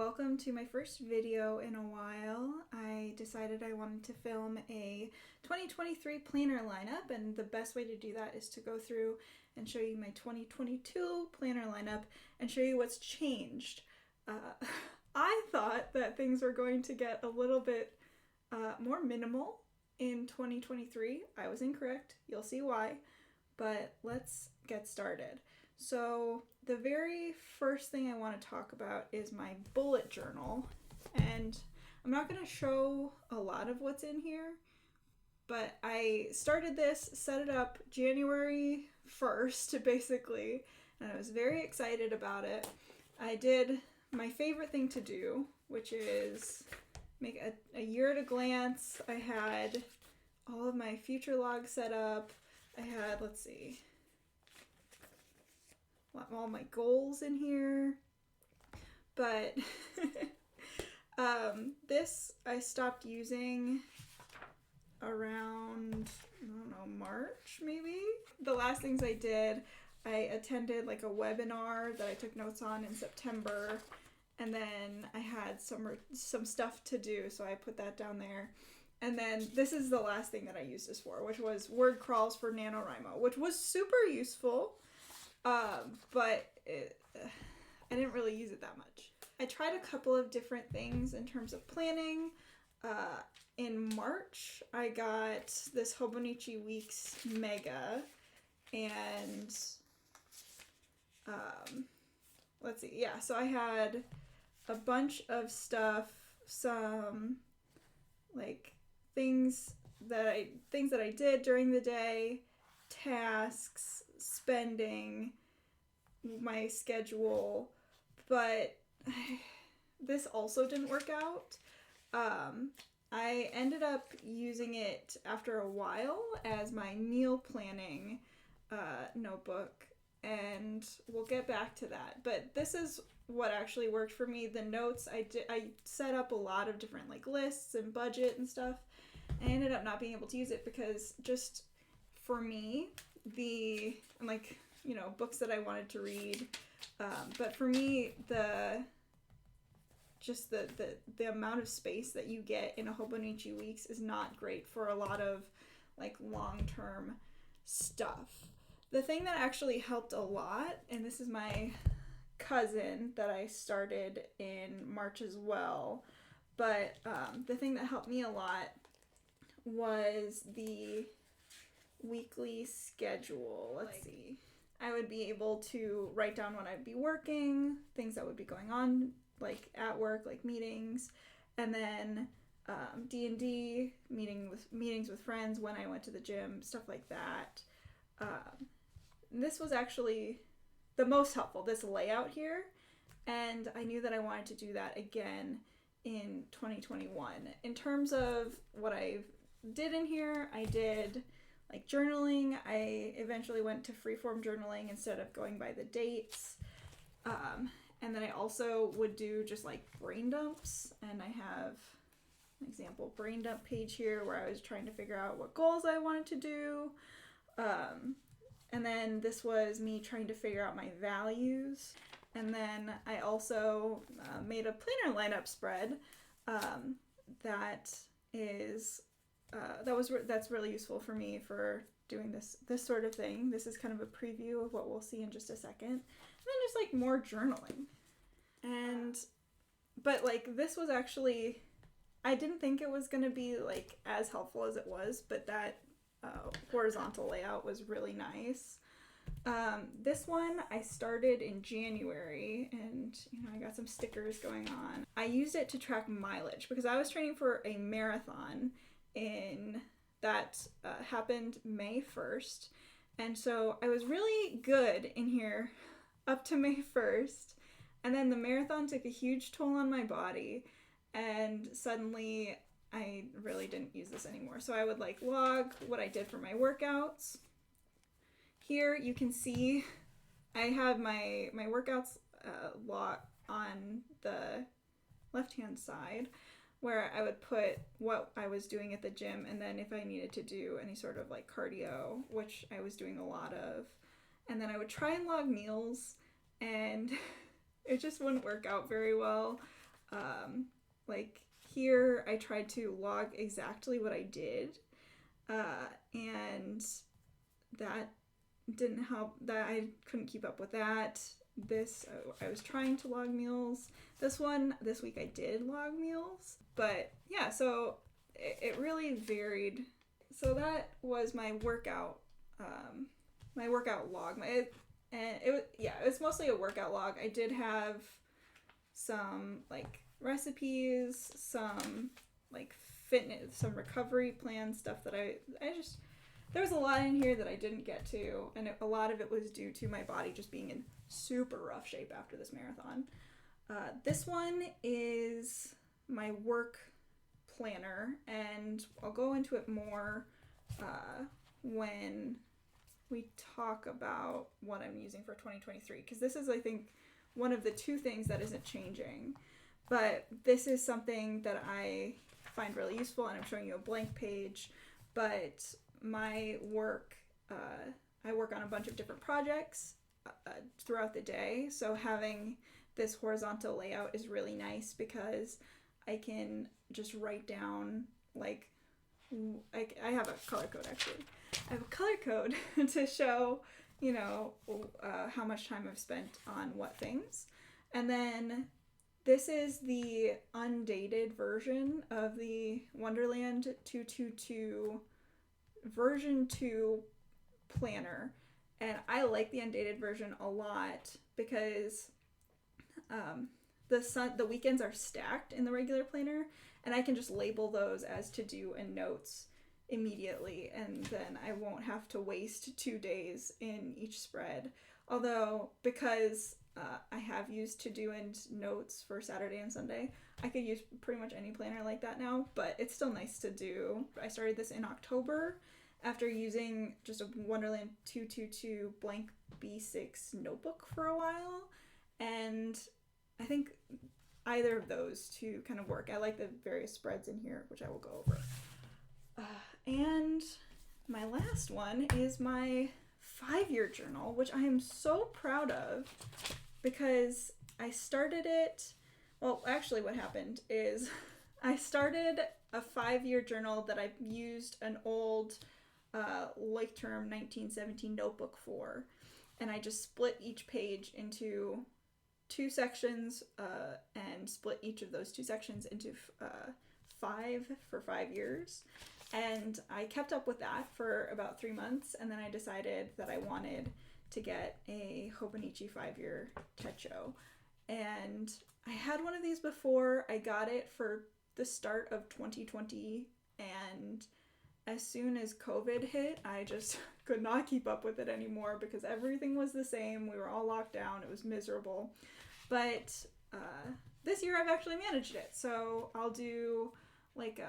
welcome to my first video in a while. I decided I wanted to film a 2023 planner lineup, and the best way to do that is to go through and show you my 2022 planner lineup and show you what's changed. I thought that things were going to get a little bit more minimal in 2023. I was incorrect. You'll see why. But let's get started. So the very first thing I want to talk about is my bullet journal. And I'm not going to show a lot of what's in here, but I started this, set it up January 1st, basically, and I was very excited about it. I did my favorite thing to do, which is make a year at a glance. I had all of my future logs set up. I had, let's see, all my goals in here, but this I stopped using around, I don't know, March maybe. The last things I did, I attended like a webinar that I took notes on in September, and then I had some stuff to do, so I put that down there. And then this is the last thing that I used this for, which was word crawls for NaNoWriMo, which was super useful, but I didn't really use it that much. I tried a couple of different things in terms of planning. In March, I got this Hobonichi Weeks Mega, and let's see, yeah, so I had a bunch of stuff, some like things that I did during the day, tasks, spending, my schedule, but this also didn't work out. I ended up using it after a while as my meal planning notebook, and we'll get back to that. But this is what actually worked for me. The notes, I set up a lot of different like lists and budget and stuff. I ended up not being able to use it because just for me, books that I wanted to read, but for me, the amount of space that you get in a Hobonichi Weeks is not great for a lot of like long-term stuff. The thing that actually helped a lot, and this is my cousin that I started in March as well, but the thing that helped me a lot was the weekly schedule. Let's see. I would be able to write down when I'd be working, things that would be going on like at work, like meetings, and then D&D, meetings with friends, when I went to the gym, stuff like that. This was actually the most helpful, this layout here, and I knew that I wanted to do that again in 2021. In terms of what I did in here, I did like journaling. I eventually went to freeform journaling instead of going by the dates. And then I also would do just like brain dumps, and I have an example brain dump page here where I was trying to figure out what goals I wanted to do. And then this was me trying to figure out my values. And then I also made a planner lineup spread that's really useful for me for doing this sort of thing. This is kind of a preview of what we'll see in just a second. And then just like more journaling. But like this was actually, I didn't think it was going to be like as helpful as it was, but that horizontal layout was really nice. This one I started in January, and I got some stickers going on. I used it to track mileage because I was training for a marathon that happened May 1st, and so I was really good in here up to May 1st, and then the marathon took a huge toll on my body, and suddenly I really didn't use this anymore. So I would like log what I did for my workouts. Here you can see I have my workouts log on the left-hand side, where I would put what I was doing at the gym, and then if I needed to do any sort of like cardio, which I was doing a lot of, and then I would try and log meals, and it just wouldn't work out very well. Like here, I tried to log exactly what I did, and that didn't help. That I couldn't keep up with that. This, I was trying to log meals. This week I did log meals, but yeah, so it really varied. So that was my workout log. It was mostly a workout log. I did have some like recipes, some like fitness, some recovery plan stuff that I just, there was a lot in here that I didn't get to, and a lot of it was due to my body just being in super rough shape after this marathon. This one is my work planner, and I'll go into it more when we talk about what I'm using for 2023, because this is, I think, one of the two things that isn't changing. But this is something that I find really useful, and I'm showing you a blank page. But my work, I work on a bunch of different projects throughout the day, so having this horizontal layout is really nice because I can just write down, like, I have a color code actually. I have a color code to show, how much time I've spent on what things. And then this is the undated version of the Wonderland 222 version 2 planner. And I like the undated version a lot because the weekends are stacked in the regular planner, and I can just label those as to do and notes immediately, and then I won't have to waste 2 days in each spread. Although, because I have used to do and notes for Saturday and Sunday, I could use pretty much any planner like that now, but it's still nice to do. I started this in October after using just a Wonderland 222 blank B6 notebook for a while, and I think either of those two kind of work. I like the various spreads in here, which I will go over. And my last one is my 5-year journal, which I am so proud of because I started it. Well, actually, what happened is I started a 5-year journal that I used an old Lake Term 1917 notebook for, and I just split each page into 2 sections and split each of those 2 sections into 5 for 5 years. And I kept up with that for about 3 months, and then I decided that I wanted to get a Hobonichi 5-year techo. And I had one of these before. I got it for the start of 2020, and as soon as COVID hit, I just could not keep up with it anymore because everything was the same. We were all locked down. It was miserable. But this year I've actually managed it. So I'll do like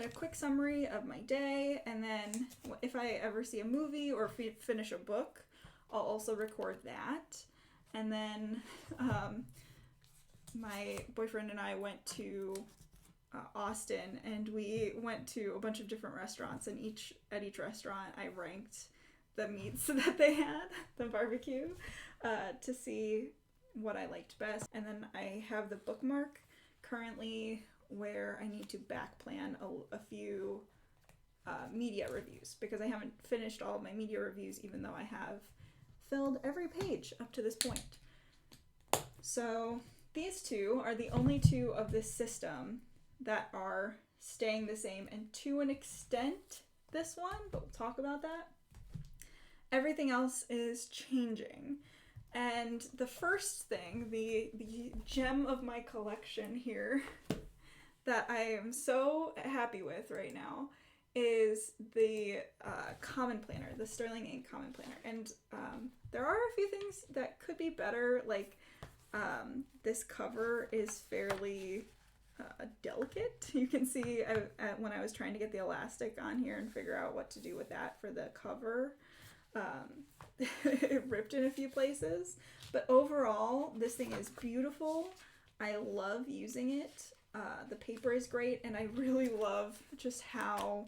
a quick summary of my day, and then if I ever see a movie or finish a book, I'll also record that. And then my boyfriend and I went to Austin, and we went to a bunch of different restaurants, and at each restaurant I ranked the meats that they had, the barbecue, to see what I liked best. And then I have the bookmark currently where I need to back plan a few media reviews, because I haven't finished all of my media reviews, even though I have filled every page up to this point. So these two are the only two of this system that are staying the same, and to an extent this one, but we'll talk about that. Everything else is changing. And the first thing, the gem of my collection here that I am so happy with right now is the Common Planner, the Sterling Ink Common Planner. And there are a few things that could be better, like this cover is fairly delicate. You can see when I was trying to get the elastic on here and figure out what to do with that for the cover, it ripped in a few places. But overall, this thing is beautiful. I love using it. The paper is great, and I really love just how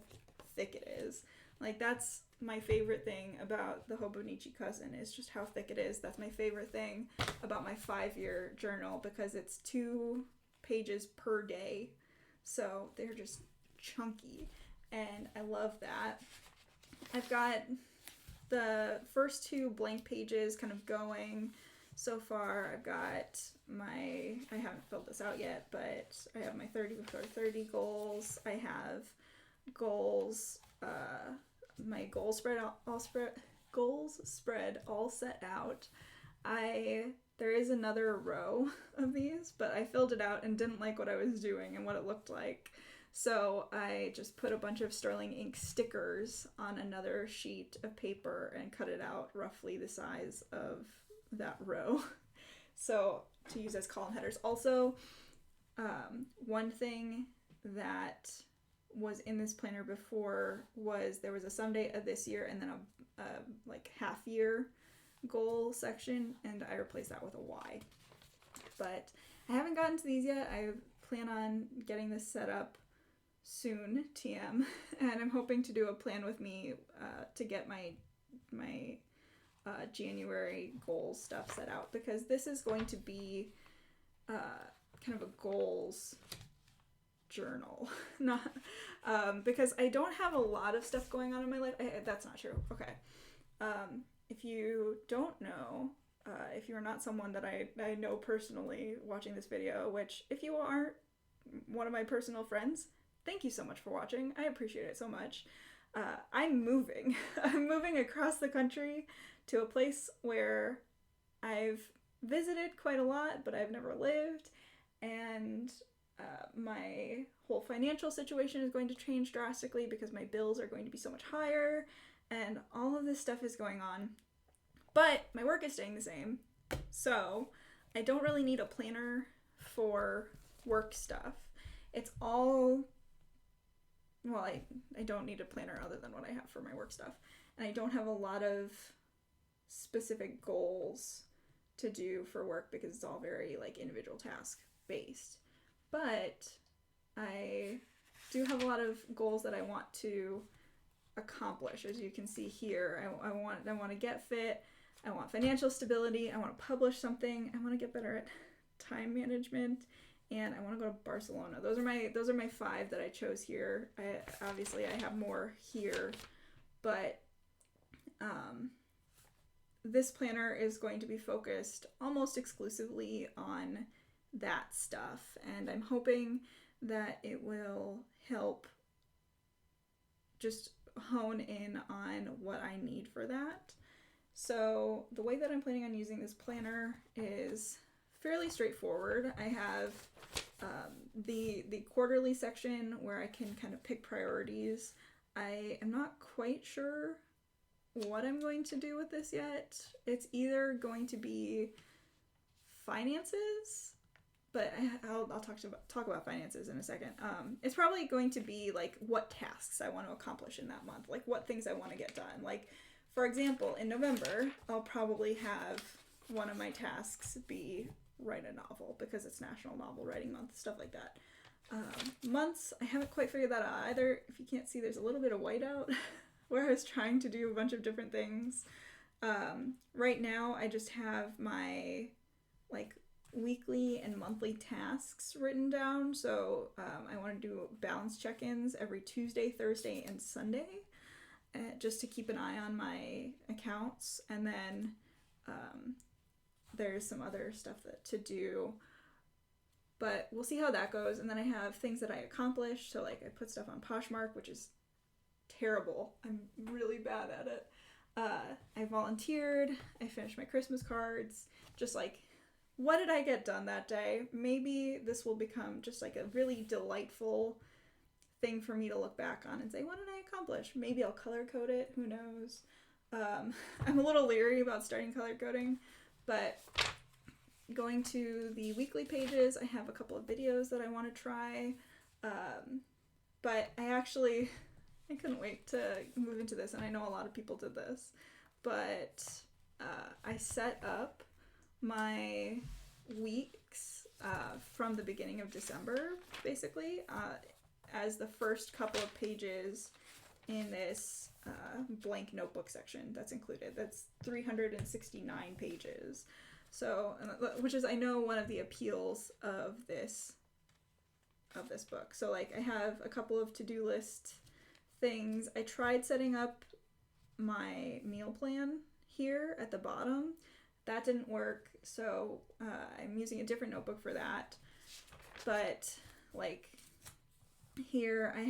thick it is. Like, that's my favorite thing about the Hobonichi Cousin, is just how thick it is. That's my favorite thing about my 5-year journal, because it's 2 pages per day. So they're just chunky, and I love that. I've got the first 2 blank pages kind of going so far. I've got I haven't filled this out yet, but I have my 30 before 30 goals. I have goals, my goals spread all set out. There is another row of these, but I filled it out and didn't like what I was doing and what it looked like. So I just put a bunch of Sterling ink stickers on another sheet of paper and cut it out roughly the size of that row. So to use as column headers. Also, one thing that was in this planner before was there was a someday of this year and then a like half year goal section, and I replaced that with a Y. But I haven't gotten to these yet. I plan on getting this set up soon, TM, and I'm hoping to do a plan with me to get my January goal stuff set out, because this is going to be kind of a goals journal. Not because I don't have a lot of stuff going on in my life. That's not true. Okay. If you don't know, if you're not someone that I know personally watching this video, which if you aren't one of my personal friends, thank you so much for watching. I appreciate it so much. I'm moving. I'm moving across the country to a place where I've visited quite a lot, but I've never lived, and my whole financial situation is going to change drastically because my bills are going to be so much higher, and all of this stuff is going on. But my work is staying the same, so I don't really need a planner for work stuff. It's all, well, I don't need a planner other than what I have for my work stuff. And I don't have a lot of specific goals to do for work because it's all very like individual task based. But I do have a lot of goals that I want to accomplish. As you can see here, I want to get fit. I want financial stability. I want to publish something. I want to get better at time management, and I want to go to Barcelona. Those are my 5 that I chose here. Obviously I have more here, but this planner is going to be focused almost exclusively on that stuff, and I'm hoping that it will help just hone in on what I need for that. So the way that I'm planning on using this planner is fairly straightforward. I have the quarterly section where I can kind of pick priorities. I am not quite sure what I'm going to do with this yet. It's either going to be finances, but I'll talk about finances in a second. It's probably going to be like what tasks I want to accomplish in that month, like what things I want to get done. Like, for example, in November, I'll probably have one of my tasks be write a novel because it's National Novel Writing Month, stuff like that. Months, I haven't quite figured that out either. If you can't see, there's a little bit of whiteout where I was trying to do a bunch of different things. Right now, I just have my like weekly and monthly tasks written down. So I want to do balance check-ins every Tuesday, Thursday, and Sunday, just to keep an eye on my accounts. And then there's some other stuff to do, but we'll see how that goes. And then I have things that I accomplished. So like I put stuff on Poshmark, which is terrible. I'm really bad at it. I volunteered. I finished my Christmas cards. Just like, what did I get done that day? Maybe this will become just like a really delightful thing for me to look back on and say, what did I accomplish? Maybe I'll color code it. Who knows? I'm a little leery about starting color coding, but going to the weekly pages, I have a couple of videos that I want to try. But I couldn't wait to move into this, and I know a lot of people did this, but I set up my weeks from the beginning of December, basically, as the first couple of pages in this blank notebook section that's included. That's 369 pages. So, which is, I know, one of the appeals of this of this book. So like I have a couple of to-do list things. I tried setting up my meal plan here at the bottom. That didn't work, so I'm using a different notebook for that. But like here I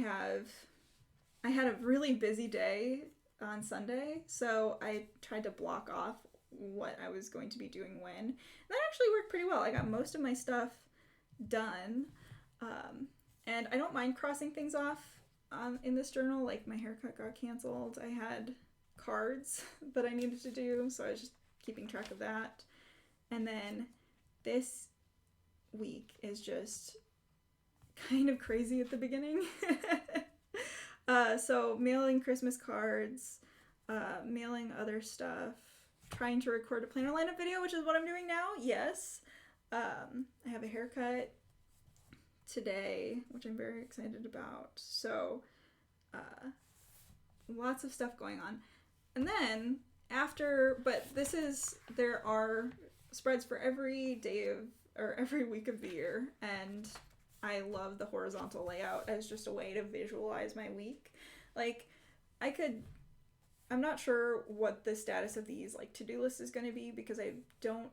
had a really busy day on Sunday, so I tried to block off what I was going to be doing when. And that actually worked pretty well. I got most of my stuff done, and I don't mind crossing things off in this journal. Like my haircut got canceled. I had cards that I needed to do, so I was just keeping track of that. And then this week is just kind of crazy at the beginning. So mailing Christmas cards, mailing other stuff, trying to record a planner lineup video, which is what I'm doing now. Yes. I have a haircut today, which I'm very excited about. So lots of stuff going on. And then there are spreads for every day of, or every week of the year, and I love the horizontal layout as just a way to visualize my week. Like, I'm not sure what the status of these, like, to-do list is going to be, because I don't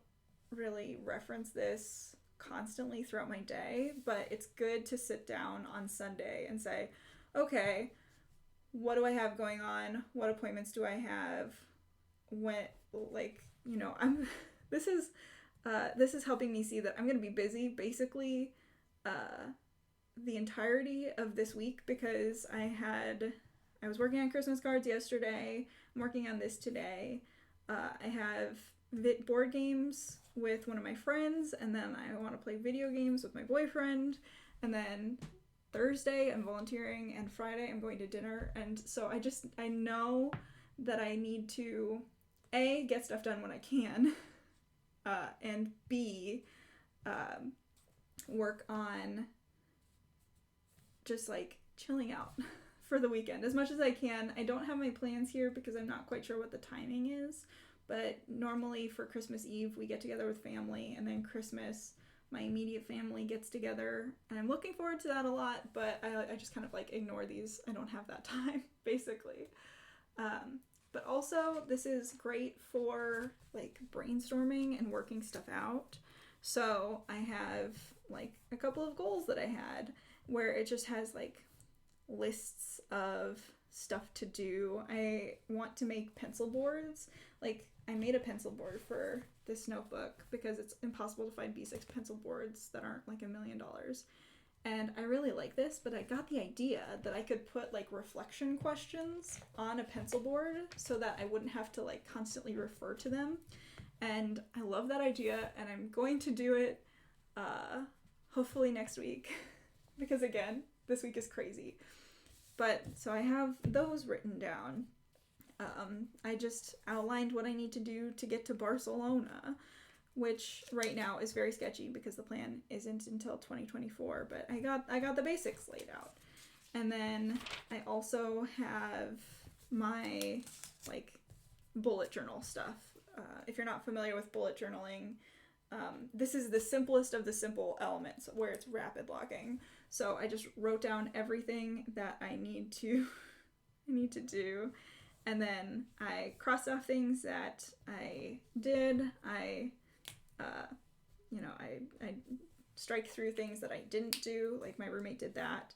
really reference this constantly throughout my day, but it's good to sit down on Sunday and say, okay, what do I have going on? What appointments do I have? This is helping me see that I'm going to be busy basically the entirety of this week, because I was working on Christmas cards yesterday. I'm working on this today. I have board games with one of my friends, and then I want to play video games with my boyfriend, and then Thursday I'm volunteering, and Friday I'm going to dinner. And so I know that I need to A, get stuff done when I can, and B, work on just like chilling out for the weekend as much as I can. I don't have my plans here because I'm not quite sure what the timing is, but normally for Christmas Eve we get together with family, and then Christmas my immediate family gets together, and I'm looking forward to that a lot, but I just kind of like ignore these. I don't have that time basically. But also this is great for like brainstorming and working stuff out. So I have like a couple of goals that I had where it just has like lists of stuff to do. I want to make pencil boards. Like I made a pencil board for this notebook because it's impossible to find B6 pencil boards that aren't like $1 million. And I really like this, but I got the idea that I could put like reflection questions on a pencil board so that I wouldn't have to like constantly refer to them. And I love that idea, and I'm going to do it hopefully next week because again, this week is crazy. But so I have those written down. I just outlined what I need to do to get to Barcelona, which right now is very sketchy because the plan isn't until 2024, but I got the basics laid out. And then I also have my like bullet journal stuff. If you're not familiar with bullet journaling, this is the simplest of the simple elements where it's rapid logging. So I just wrote down everything that I need to do, and then I crossed off things that I did. I strike through things that I didn't do, like my roommate did that.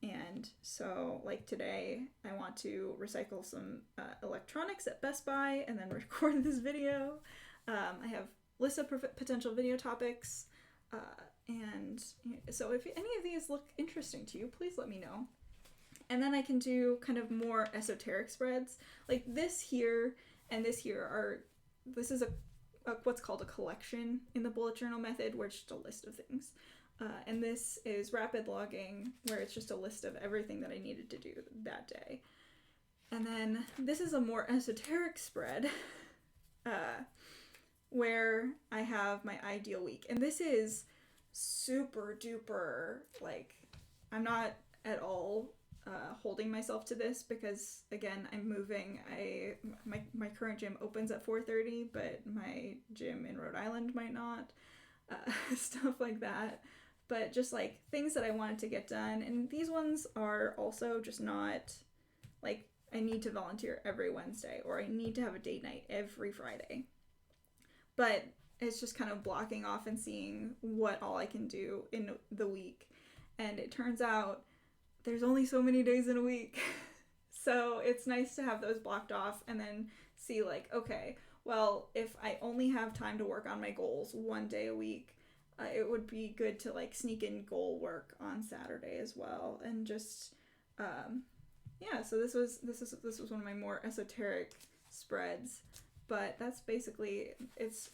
And so like today I want to recycle some electronics at Best Buy and then record this video. I have lists of potential video topics, and so if any of these look interesting to you, please let me know. And then I can do kind of more esoteric spreads. Like this here and this here this is a what's called a collection in the bullet journal method, where it's just a list of things. And this is rapid logging, where it's just a list of everything that I needed to do that day. And then this is a more esoteric spread, where I have my ideal week. And this is super duper, like, I'm not at all holding myself to this because, again, I'm moving. My current gym opens at 4:30, but my gym in Rhode Island might not. Stuff like that. but just like things that I wanted to get done. And these ones are also just not like I need to volunteer every Wednesday or I need to have a date night every Friday. But it's just kind of blocking off and seeing what all I can do in the week. And it turns out there's only so many days in a week. So it's nice to have those blocked off and then see like, okay, well, if I only have time to work on my goals one day a week, it would be good to like sneak in goal work on Saturday as well. And just, yeah, so this was one of my more esoteric spreads. But that's basically,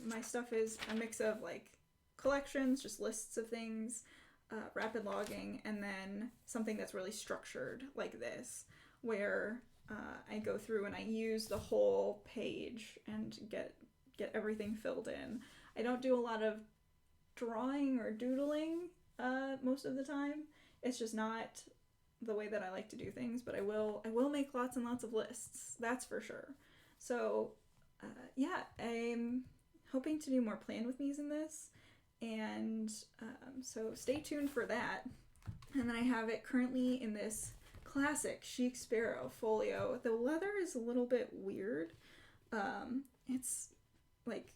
my stuff is a mix of like collections, just lists of things, rapid logging, and then something that's really structured like this, where I go through and I use the whole page and get everything filled in. I don't do a lot of drawing or doodling most of the time. It's just not the way that I like to do things, but I will make lots and lots of lists, that's for sure. So yeah, I'm hoping to do more plan with me's in this, and so stay tuned for that. And then I have it currently in this classic Chic Sparrow folio. The leather is a little bit weird. It's like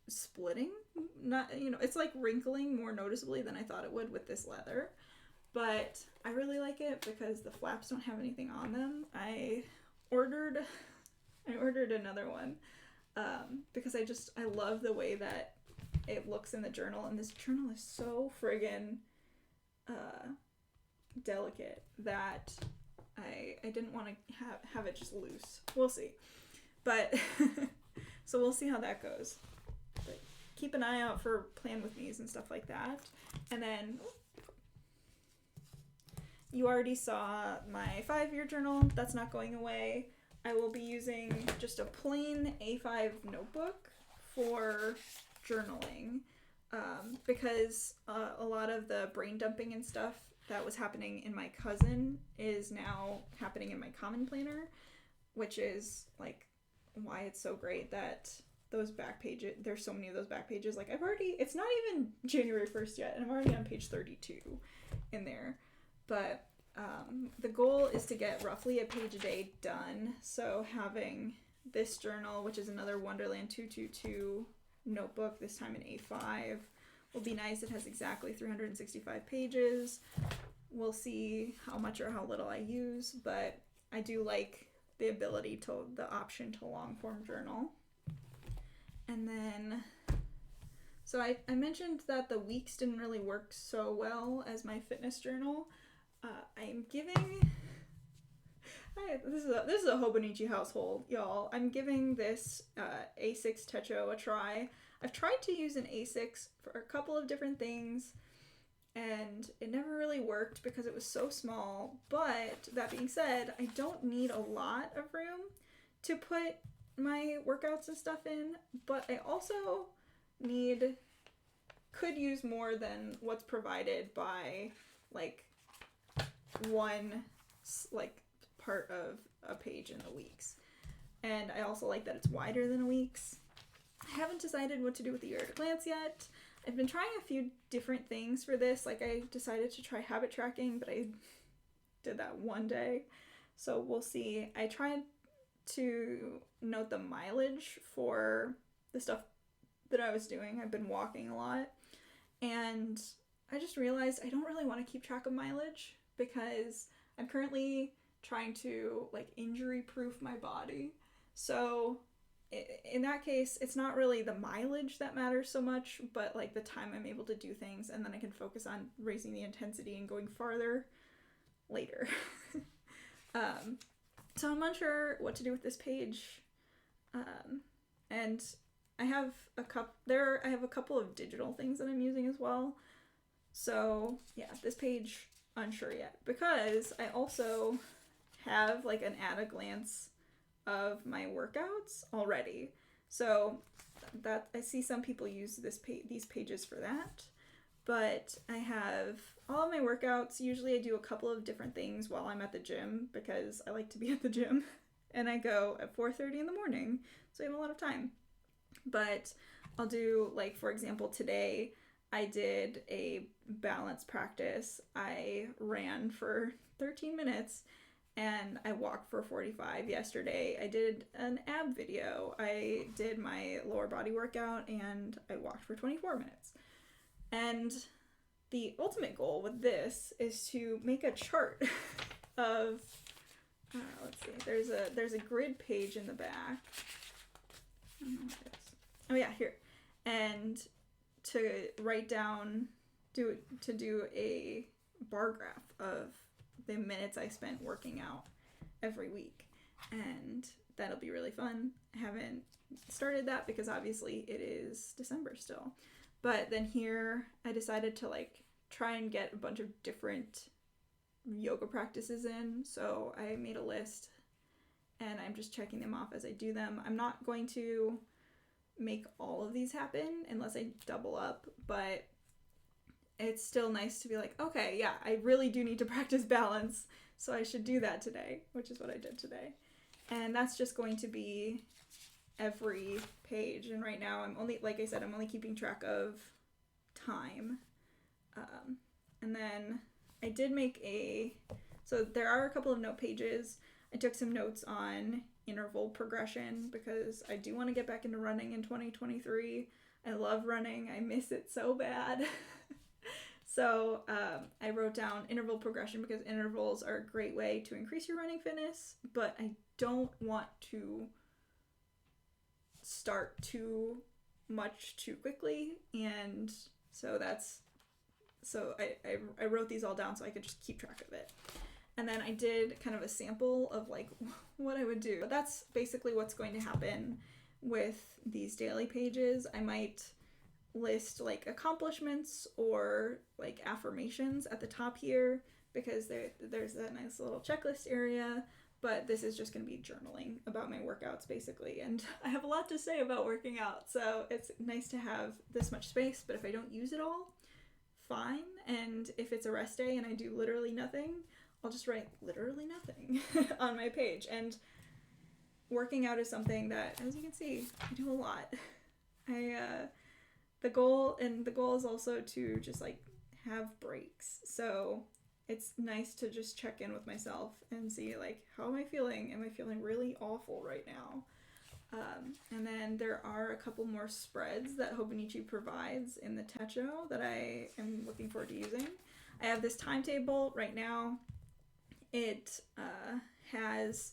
splitting, not, it's like wrinkling more noticeably than I thought it would with this leather, but I really like it because the flaps don't have anything on them. I ordered another one because I love the way that it looks in the journal, and this journal is so friggin' delicate that I didn't want to have it just loose. We'll see, but so we'll see how that goes. But keep an eye out for plan with me's and stuff like that. And then you already saw my 5-year journal. That's not going away. I will be using just a plain A5 notebook for journaling because a lot of the brain dumping and stuff that was happening in my cousin is now happening in my common planner, which is like why it's so great that those back pages, there's so many of those back pages. Like it's not even January 1st yet, and I'm already on page 32 in there. But the goal is to get roughly a page a day done. So having this journal, which is another Wonderland 222 notebook, this time in A5, will be nice. It has exactly 365 pages. We'll see how much or how little I use, but I do like the option to long form journal. And then, so I mentioned that the weeks didn't really work so well as my fitness journal. I'm giving, this is a Hobonichi household, y'all. I'm giving this A6 Techo a try. I've tried to use an A6 for a couple of different things, and it never really worked because it was so small. But that being said, I don't need a lot of room to put my workouts and stuff in, but I also could use more than what's provided by like one like part of a page in the weeks. And I also like that it's wider than a week's. I haven't decided what to do with the year at a glance yet. I've been trying a few different things for this. Like I decided to try habit tracking, but I did that one day. So we'll see. I tried to note the mileage for the stuff that I was doing. I've been walking a lot, and I just realized I don't really want to keep track of mileage because I'm currently trying to like injury proof my body. So in that case, it's not really the mileage that matters so much, but like the time I'm able to do things, and then I can focus on raising the intensity and going farther later. So I'm unsure what to do with this page. And I have a couple of digital things that I'm using as well. So yeah, this page, unsure yet, because I also have like an at a glance of my workouts already. So that I see some people use these pages for that. But I have all of my workouts. Usually I do a couple of different things while I'm at the gym because I like to be at the gym. And I go at 4:30 in the morning, so I have a lot of time. But I'll do, like, for example, today I did a balance practice. I ran for 13 minutes and I walked for 45 yesterday. I did an ab video. I did my lower body workout and I walked for 24 minutes. And the ultimate goal with this is to make a chart of, let's see, there's a grid page in the back. Oh yeah, here. And to write down, do a bar graph of the minutes I spent working out every week. And that'll be really fun. I haven't started that because obviously it is December still. But then here I decided to like try and get a bunch of different yoga practices in. So I made a list and I'm just checking them off as I do them. I'm not going to make all of these happen unless I double up, but it's still nice to be like, okay, yeah, I really do need to practice balance, so I should do that today, which is what I did today. And that's just going to be every page. And right now I'm only, like I said, I'm only keeping track of time. And then I did make so there are a couple of note pages. I took some notes on interval progression because I do want to get back into running in 2023. I love running. I miss it so bad. So I wrote down interval progression because intervals are a great way to increase your running fitness, but I don't want to start too much too quickly. And so I wrote these all down so I could just keep track of it. And then I did kind of a sample of like what I would do. But that's basically what's going to happen with these daily pages. I might list like accomplishments or like affirmations at the top here because there's that nice little checklist area. But this is just going to be journaling about my workouts basically. And I have a lot to say about working out. So it's nice to have this much space. But if I don't use it all, fine. And if it's a rest day and I do literally nothing, I'll just write literally nothing on my page. And working out is something that, as you can see, I do a lot. The goal is also to just like have breaks. So it's nice to just check in with myself and see like, how am I feeling? Am I feeling really awful right now? And then there are a couple more spreads that Hobonichi provides in the Techo that I am looking forward to using. I have this timetable right now. It has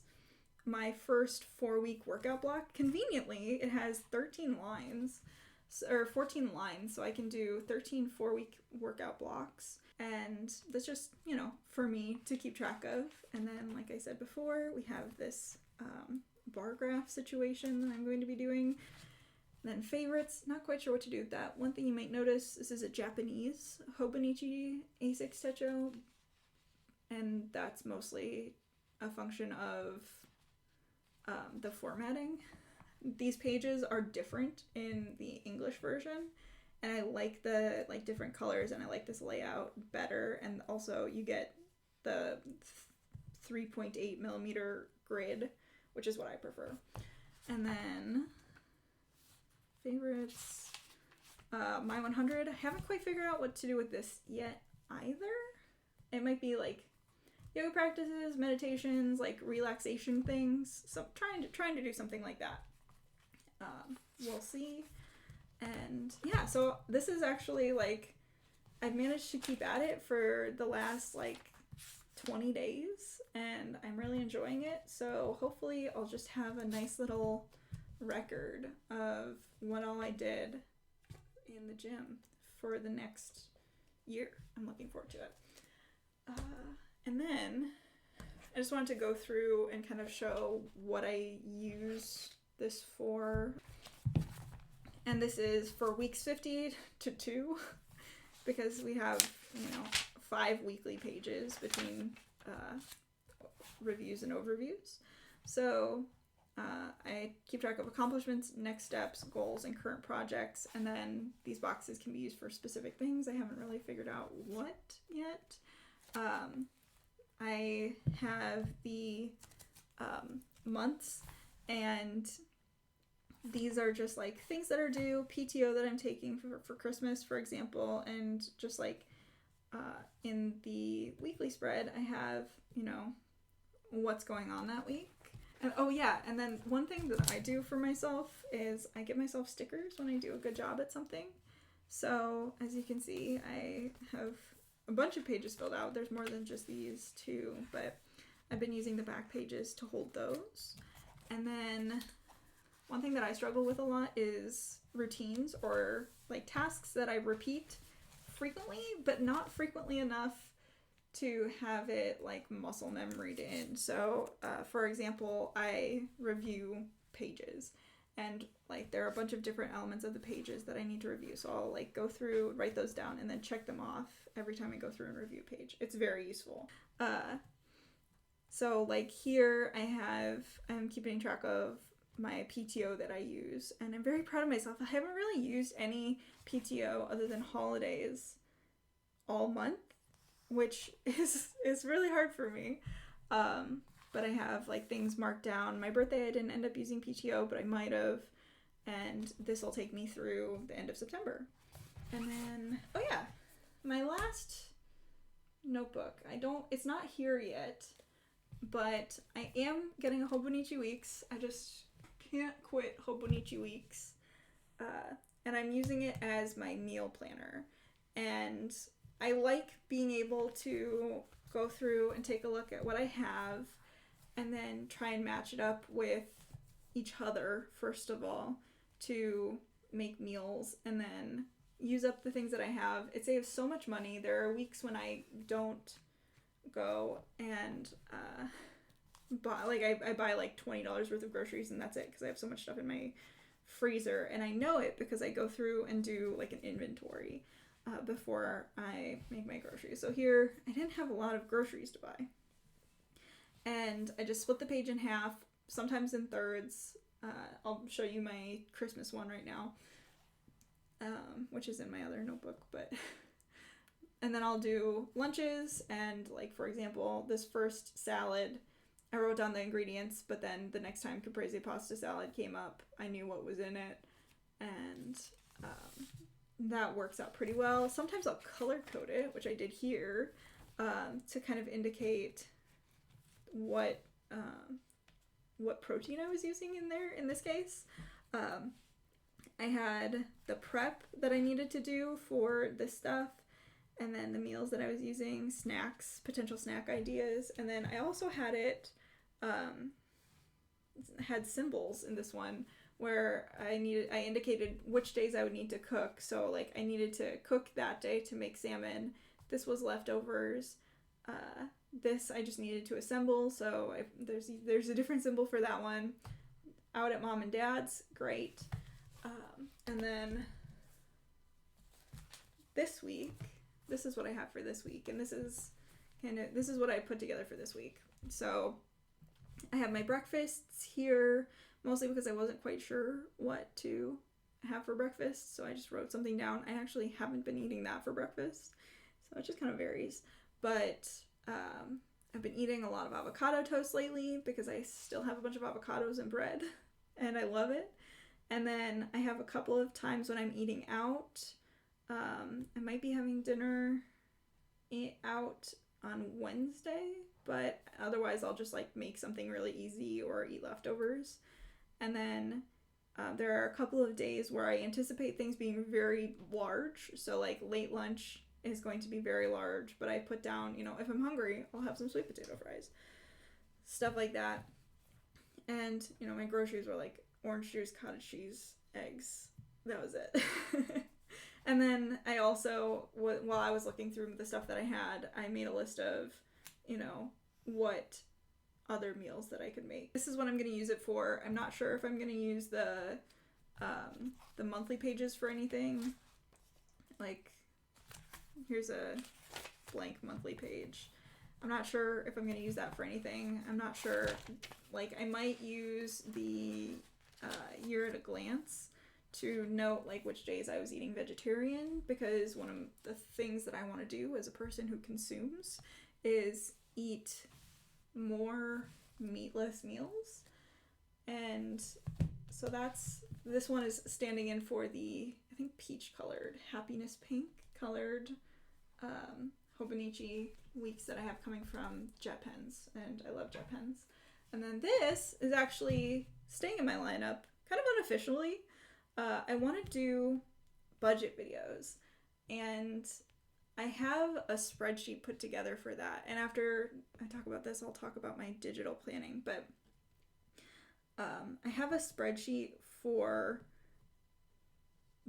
my first 4-week workout block. Conveniently, it has 13 lines, or 14 lines, so I can do 13 4-week workout blocks. And that's just, for me to keep track of. And then, like I said before, we have this bar graph situation that I'm going to be doing. And then favorites, not quite sure what to do with that. One thing you might notice, this is a Japanese Hobonichi A6 Techo, and that's mostly a function of the formatting. These pages are different in the English version, and I like the different colors, and I like this layout better. And also you get the 3.8 millimeter grid, which is what I prefer. And then favorites, my 100. I haven't quite figured out what to do with this yet either. It might be like yoga practices, meditations, like relaxation things. So trying to do something like that. We'll see. And yeah, so this is actually like, I've managed to keep at it for the last like 20 days and I'm really enjoying it. So hopefully I'll just have a nice little record of what all I did in the gym for the next year. I'm looking forward to it. And then I just wanted to go through and kind of show what I use this for. And this is for weeks 50 to 2 because we have, 5 weekly pages between reviews and overviews. So I keep track of accomplishments, next steps, goals, and current projects. And then these boxes can be used for specific things. I haven't really figured out what yet. I have the months, and these are just like things that are due, PTO that I'm taking for Christmas, for example, and just like in the weekly spread, I have, you know, what's going on that week. And oh yeah, and then one thing that I do for myself is I give myself stickers when I do a good job at something. So as you can see, I have a bunch of pages filled out. There's more than just these two, but I've been using the back pages to hold those. And then one thing that I struggle with a lot is routines or like tasks that I repeat frequently, but not frequently enough to have it like muscle memoried in. So for example, I review pages, and like there are a bunch of different elements of the pages that I need to review. So I'll like go through, write those down, and then check them off every time I go through and review a page. It's very useful. So like here I'm keeping track of my PTO that I use, and I'm very proud of myself. I haven't really used any PTO other than holidays all month, which is really hard for me. But I have like things marked down. My birthday I didn't end up using PTO, but I might have, and this will take me through the end of September. And then, oh yeah, my last notebook. It's not here yet, but I am getting a Hobonichi Weeks. I just can't quit Hobonichi Weeks. And I'm using it as my meal planner. And I like being able to go through and take a look at what I have and then try and match it up with each other, first of all, to make meals and then use up the things that I have. It saves so much money. There are weeks when I don't go and I buy like $20 worth of groceries and that's it, because I have so much stuff in my freezer, and I know it because I go through and do like an inventory before I make my groceries. So here I didn't have a lot of groceries to buy, and I just split the page in half, sometimes in thirds. I'll show you my Christmas one right now, which is in my other notebook, but and then I'll do lunches, and like for example this first salad, I wrote down the ingredients, but then the next time caprese pasta salad came up, I knew what was in it, and that works out pretty well. Sometimes I'll color code it, which I did here, to kind of indicate what protein I was using in there in this case. I had the prep that I needed to do for this stuff, and then the meals that I was using, snacks, potential snack ideas, and then I also had it had symbols in this one where I indicated which days I would need to cook. So like I needed to cook that day to make salmon. This was leftovers. This I just needed to assemble. So there's a different symbol for that one. Out at mom and dad's, great. And then this week, this is what I have for this week, and this is what I put together for this week. So I have my breakfasts here, mostly because I wasn't quite sure what to have for breakfast, so I just wrote something down. I actually haven't been eating that for breakfast, so it just kind of varies. But I've been eating a lot of avocado toast lately because I still have a bunch of avocados and bread, and I love it. And then I have a couple of times when I'm eating out. I might be having dinner out on Wednesday, but otherwise I'll just like make something really easy or eat leftovers. And then there are a couple of days where I anticipate things being very large. So like late lunch is going to be very large, but I put down, if I'm hungry, I'll have some sweet potato fries, stuff like that. And, my groceries were like orange juice, cottage cheese, eggs. That was it. And then I also, while I was looking through the stuff that I had, I made a list of, what other meals that I could make. This is what I'm going to use it for. I'm not sure if I'm going to use the monthly pages for anything. Like, here's a blank monthly page. I'm not sure if I'm going to use that for anything. I'm not sure. Like, I might use the year at a glance to note like which days I was eating vegetarian, because one of the things that I want to do as a person who consumes is eat more meatless meals. And so that's this one is standing in for the, I think, peach colored, happiness pink colored Hobonichi weeks that I have coming from Jet Pens, and I love Jet Pens. And then this is actually staying in my lineup, kind of unofficially. I want to do budget videos, and I have a spreadsheet put together for that. And after I talk about this, I'll talk about my digital planning, but I have a spreadsheet for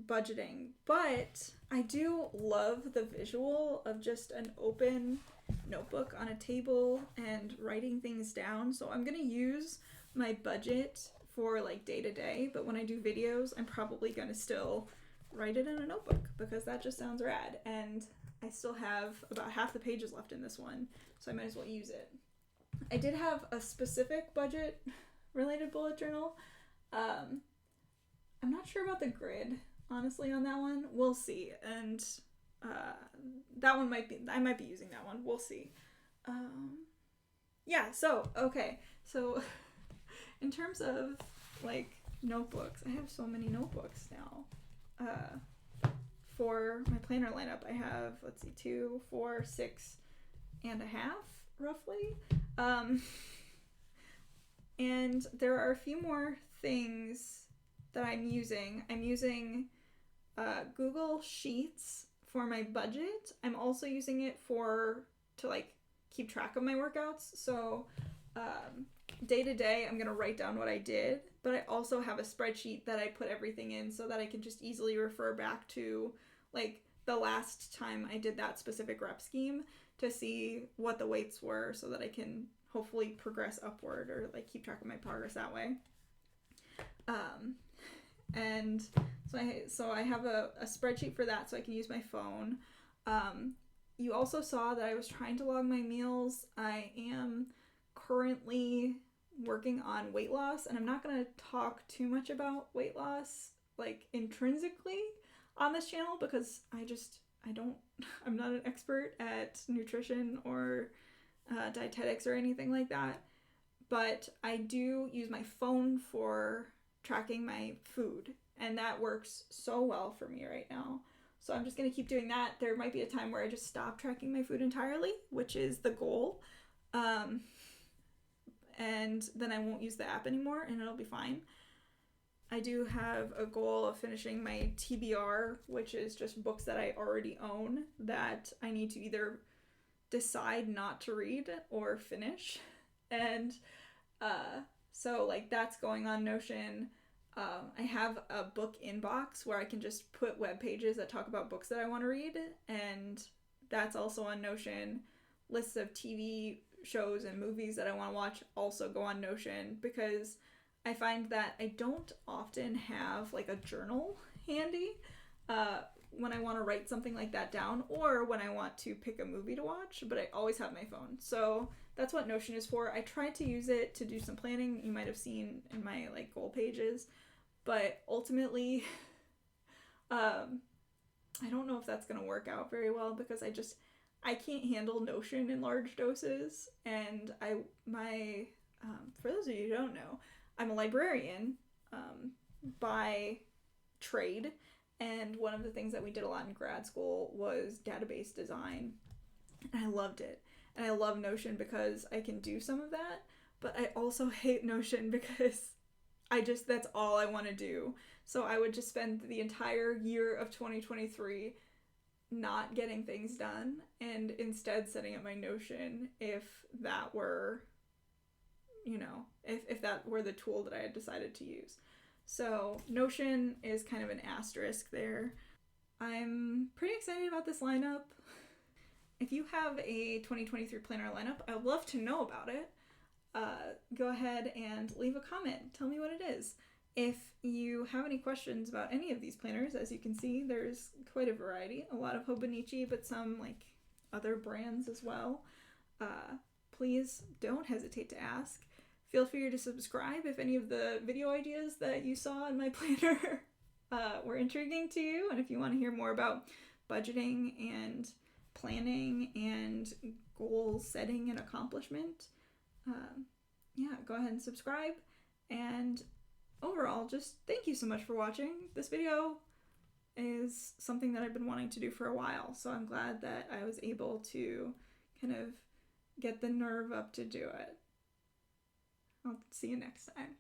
budgeting, but I do love the visual of just an open notebook on a table and writing things down. So I'm gonna use my budget for like day to day, but when I do videos, I'm probably gonna still write it in a notebook because that just sounds rad. And I still have about half the pages left in this one, so I might as well use it. I did have a specific budget related bullet journal. I'm not sure about the grid, honestly, on that one. We'll see. And that one I might be using that one. We'll see. Yeah, so, okay. So, in terms of, like, notebooks, I have so many notebooks now. For my planner lineup, I have, 2, 4, 6 and a half, roughly. And there are a few more things that I'm using. I'm using Google Sheets for my budget. I'm also using it to like keep track of my workouts. So day to day, I'm gonna write down what I did, but I also have a spreadsheet that I put everything in so that I can just easily refer back to like the last time I did that specific rep scheme to see what the weights were so that I can hopefully progress upward or like keep track of my progress that way. And so I have a spreadsheet for that so I can use my phone. You also saw that I was trying to log my meals. I am currently working on weight loss, and I'm not going to talk too much about weight loss like intrinsically on this channel because I'm not an expert at nutrition or dietetics or anything like that, but I do use my phone for tracking my food, and that works so well for me right now. So I'm just going to keep doing that. There might be a time where I just stop tracking my food entirely, which is the goal, and then I won't use the app anymore and it'll be fine. I do have a goal of finishing my TBR, which is just books that I already own that I need to either decide not to read or finish. And so like that's going on Notion. I have a book inbox where I can just put web pages that talk about books that I want to read, and that's also on Notion. Lists of TV shows and movies that I want to watch also go on Notion because I find that I don't often have like a journal handy when I want to write something like that down or when I want to pick a movie to watch, but I always have my phone. So that's what Notion is for. I tried to use it to do some planning. You might have seen in my like goal pages, but ultimately I don't know if that's going to work out very well because I can't handle Notion in large doses. And for those of you who don't know, I'm a librarian by trade, and one of the things that we did a lot in grad school was database design, and I loved it. And I love Notion because I can do some of that, but I also hate Notion because that's all I want to do. So I would just spend the entire year of 2023 not getting things done and instead setting up my Notion if that were if that were the tool that I had decided to use. So Notion is kind of an asterisk there. I'm pretty excited about this lineup. If you have a 2023 planner lineup, I would love to know about it. Go ahead and leave a comment. Tell me what it is. If you have any questions about any of these planners, as you can see, there's quite a variety. A lot of Hobonichi, but some like other brands as well. Please don't hesitate to ask. Feel free to subscribe if any of the video ideas that you saw in my planner were intriguing to you, and if you want to hear more about budgeting and planning and goal setting and accomplishment, go ahead and subscribe. And overall, just thank you so much for watching. This video is something that I've been wanting to do for a while, so I'm glad that I was able to kind of get the nerve up to do it. I'll see you next time.